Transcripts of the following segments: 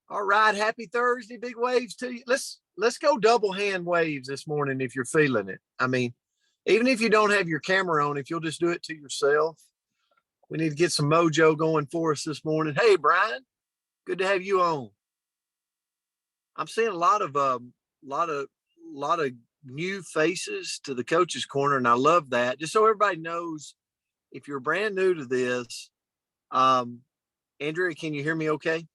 All right, happy Thursday, big waves to you. Let's go double hand waves this morning if you're feeling it. I mean, even if you don't have your camera on, if you'll just do it to yourself. We need to get some mojo going for us this morning. Hey, Brian, good to have you on. I'm seeing a lot of new faces to the coach's corner, and I love that. Just so everybody knows, if you're brand new to this, Andrea, can you hear me okay?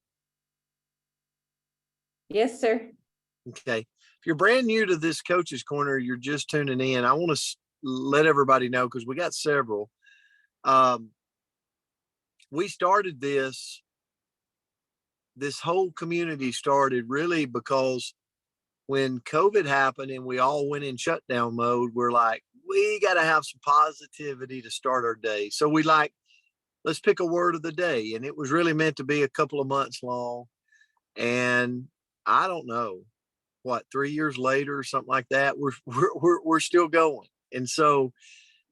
Yes, sir. Okay. If you're brand new to this coach's corner, you're just tuning in. I want to let everybody know, because we got several. We started this whole community started really because when COVID happened and we all went in shutdown mode, we're like, we got to have some positivity to start our day. So let's pick a word of the day. And it was really meant to be a couple of months long. And I don't know, 3 years later or something like that, we're still going. And so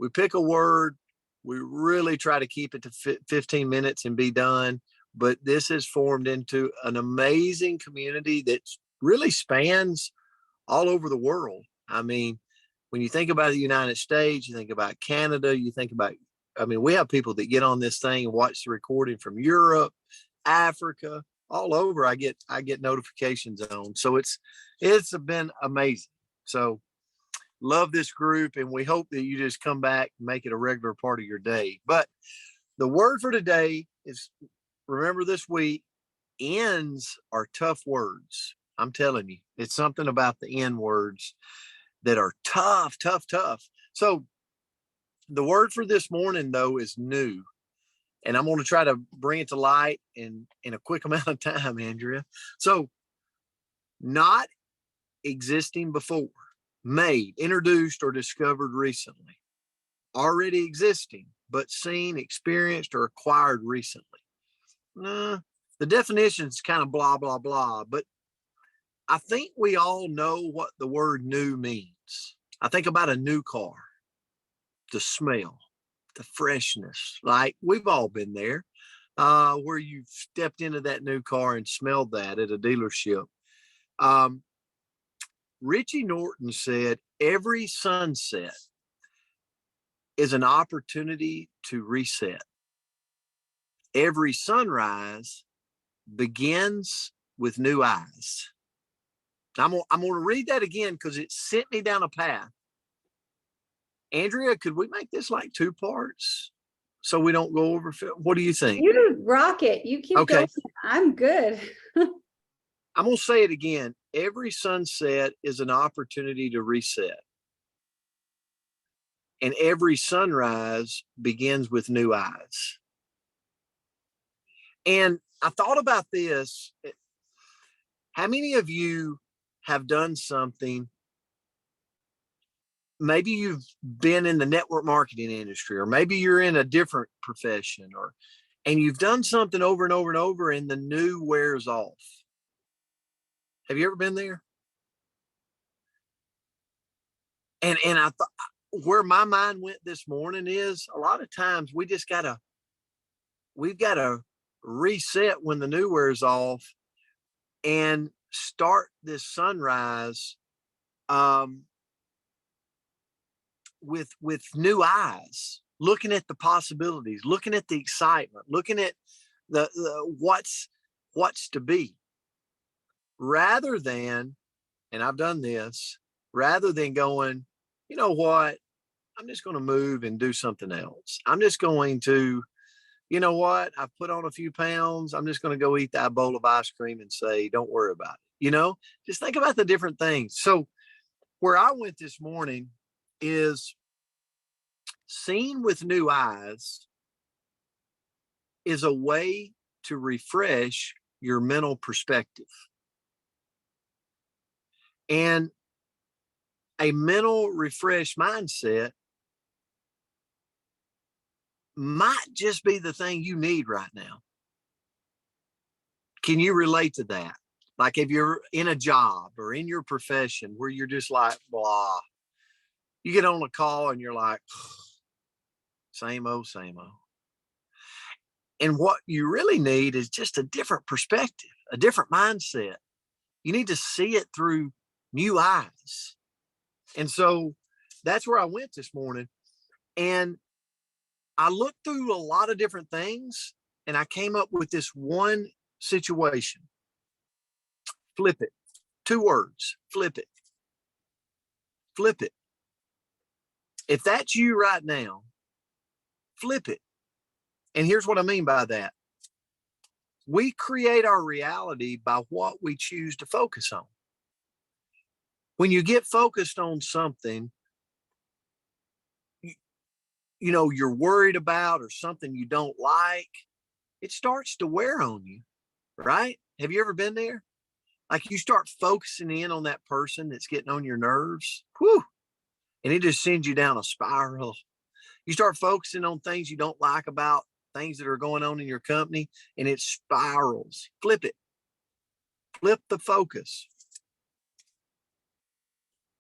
we pick a word. We really try to keep it to 15 minutes and be done. But this has formed into an amazing community that really spans all over the world. I mean, when you think about the United States, you think about Canada, we have people that get on this thing and watch the recording from Europe, Africa, all over. I get notifications on. So it's been amazing. So love this group, and we hope that you just come back and make it a regular part of your day. But the word for today is, remember this week, ends are tough words. I'm telling you, it's something about the end words that are tough. So the word for this morning, though, is new. And I'm going to try to bring it to light in a quick amount of time, Andrea. So, not existing before, made, introduced, or discovered recently. Already existing, but seen, experienced, or acquired recently. The definition is kind of blah, blah, blah, but I think we all know what the word new means. I think about a new car, the smell, the freshness. Like, we've all been there, where you've stepped into that new car and smelled that at a dealership. Richie Norton said, every sunset is an opportunity to reset. Every sunrise begins with new eyes. I'm going to read that again because it sent me down a path. Andrea, could we make this like 2 parts so we don't go over? What do you think? You rock it. You keep going. I'm good. I'm going to say it again. Every sunset is an opportunity to reset. And every sunrise begins with new eyes. And I thought about this. How many of you have done something? Maybe you've been in the network marketing industry, or maybe you're in a different profession, and you've done something over and over and over, and the new wears off. Have you ever been there? And I thought, where my mind went this morning is, a lot of times we've got to reset when the new wears off and start this sunrise with new eyes, looking at the possibilities, looking at the excitement, looking at the what's to be, rather than, and I've done this, rather than going, you know what, I'm just going to move and do something else. I'm just going to, you know what, I've put on a few pounds. I'm just going to go eat that bowl of ice cream and say, don't worry about it. Just think about the different things. So where I went this morning is, seen with new eyes is a way to refresh your mental perspective. And a mental refreshed mindset might just be the thing you need right now. Can you relate to that? Like, if you're in a job or in your profession where you're just like, blah, you get on a call and you're like, same old. And what you really need is just a different perspective, a different mindset. You need to see it through new eyes. And so that's where I went this morning. And I looked through a lot of different things and I came up with this one situation. Flip it. 2 words. Flip it. Flip it. If that's you right now, flip it. And here's what I mean by that. We create our reality by what we choose to focus on. When you get focused on something, you know, you're worried about or something you don't like, it starts to wear on you, right? Have you ever been there? Like you start focusing in on that person that's getting on your nerves, whew, and it just sends you down a spiral. You start focusing on things you don't like about things that are going on in your company, and it spirals. Flip it. Flip the focus.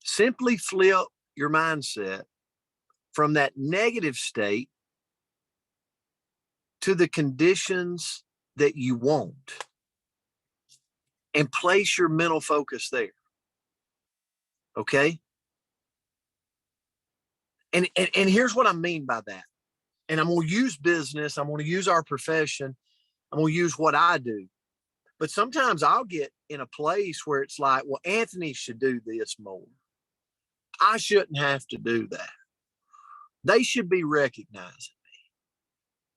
Simply flip your mindset from that negative state to the conditions that you want and place your mental focus there. Okay? And here's what I mean by that. And I'm going to use business. I'm going to use our profession. I'm going to use what I do. But sometimes I'll get in a place where it's like, well, Anthony should do this more. I shouldn't have to do that. They should be recognizing me.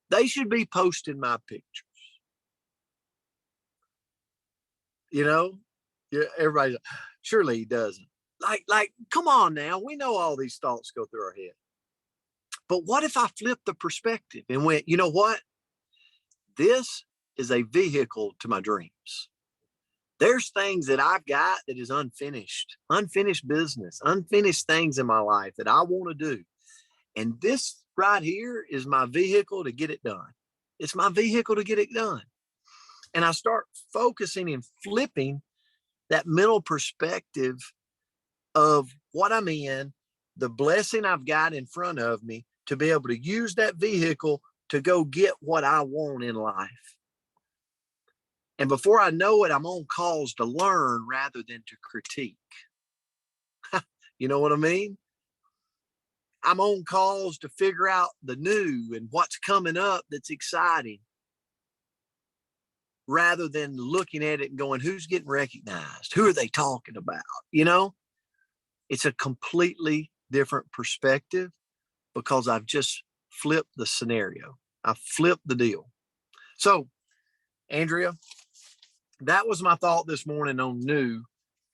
They should be posting my pictures. You know, yeah, everybody, surely he doesn't. Like, come on now. We know all these thoughts go through our head. But what if I flipped the perspective and went, you know what? This is a vehicle to my dreams. There's things that I've got that is unfinished business, unfinished things in my life that I want to do. And this right here is my vehicle to get it done. It's my vehicle to get it done. And I start focusing and flipping that mental perspective of what I'm in, the blessing I've got in front of me to be able to use that vehicle to go get what I want in life. And before I know it, I'm on calls to learn rather than to critique. You know what I mean? I'm on calls to figure out the new and what's coming up that's exciting, rather than looking at it and going, who's getting recognized? Who are they talking about? You know, it's a completely different perspective because I've just flipped the scenario. I flipped the deal. So, Andrea, that was my thought this morning on new.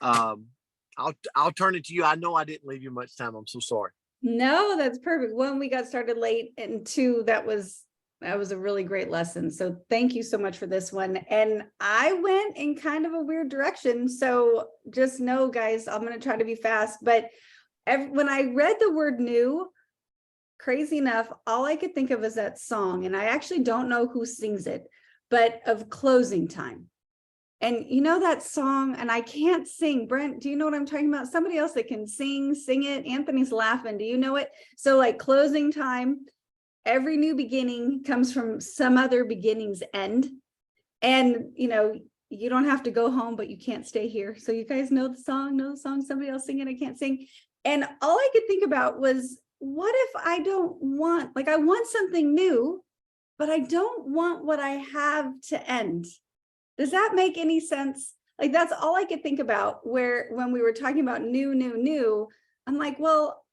I'll turn it to you. I know I didn't leave you much time. I'm so sorry. No, that's perfect. One, we got started late, and two, that was a really great lesson. So thank you so much for this one. And I went in kind of a weird direction. So just know, guys, I'm going to try to be fast. But when I read the word new, crazy enough, all I could think of is that song. And I actually don't know who sings it, but of Closing Time. And you know that song, and I can't sing. Brent, do you know what I'm talking about? Somebody else that can sing it. Anthony's laughing. Do you know it? So like Closing Time, every new beginning comes from some other beginning's end. And, you know, you don't have to go home, but you can't stay here. So you guys know the song, somebody else sing it, I can't sing. And all I could think about was, what if I don't want, like I want something new, but I don't want what I have to end. Does that make any sense? Like, that's all I could think about, where when we were talking about new, I'm like, well,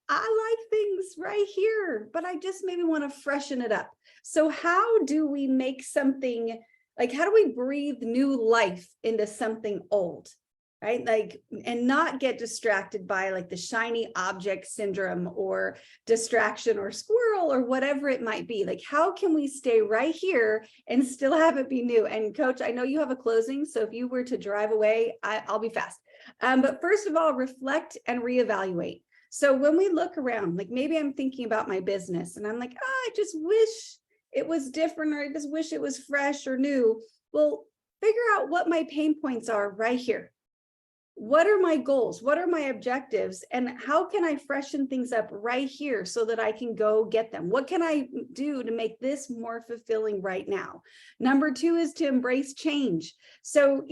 I like things right here, but I just maybe want to freshen it up. So how do we make something, like, how do we breathe new life into something old, right? Like, and not get distracted by like the shiny object syndrome or distraction or squirrel or whatever it might be. Like, how can we stay right here and still have it be new? And Coach, I know you have a closing, so if you were to drive away, I'll be fast. But first of all, reflect and reevaluate. So when we look around, like maybe I'm thinking about my business and I'm like, oh, I just wish it was different, or I just wish it was fresh or new. Well, figure out what my pain points are right here. what are my goals? What are my objectives? And how can I freshen things up right here so that I can go get them? What can I do to make this more fulfilling right now? Number 2 is to embrace change. So,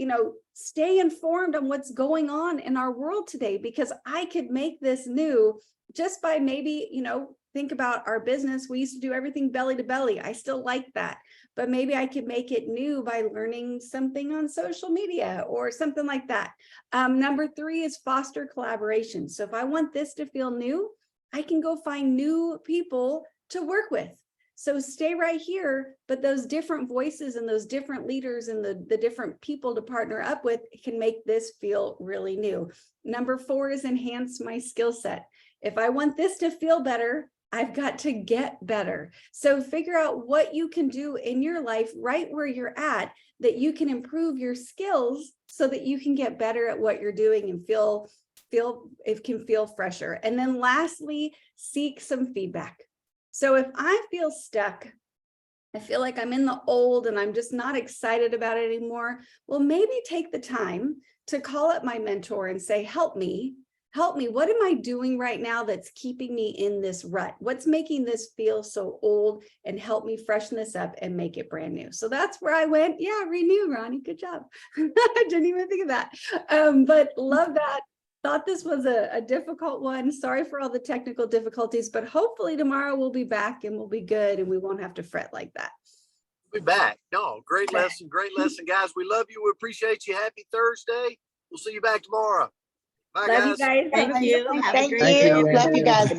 stay informed on what's going on in our world today, because I could make this new just by maybe, think about our business. We used to do everything belly to belly. I still like that, but maybe I could make it new by learning something on social media or something like that. Number 3 is foster collaboration. So if I want this to feel new, I can go find new people to work with. So stay right here, but those different voices and those different leaders and the different people to partner up with can make this feel really new. Number 4 is enhance my skill set. If I want this to feel better, I've got to get better. So figure out what you can do in your life right where you're at that you can improve your skills so that you can get better at what you're doing and feel fresher. And then lastly, seek some feedback. So if I feel stuck, I feel like I'm in the old and I'm just not excited about it anymore, well, maybe take the time to call up my mentor and say, help me. What am I doing right now that's keeping me in this rut? What's making this feel so old? And help me freshen this up and make it brand new. So that's where I went. Yeah, renew, Ronnie. Good job. I didn't even think of that. But love that. Thought this was a difficult one. Sorry for all the technical difficulties, but hopefully tomorrow we'll be back and we'll be good and we won't have to fret like that. We'll be back. No, great lesson, guys. We love you. We appreciate you. Happy Thursday. We'll see you back tomorrow. Bye, Love you guys. Thank you. Have a Thank great you. day. Love you guys.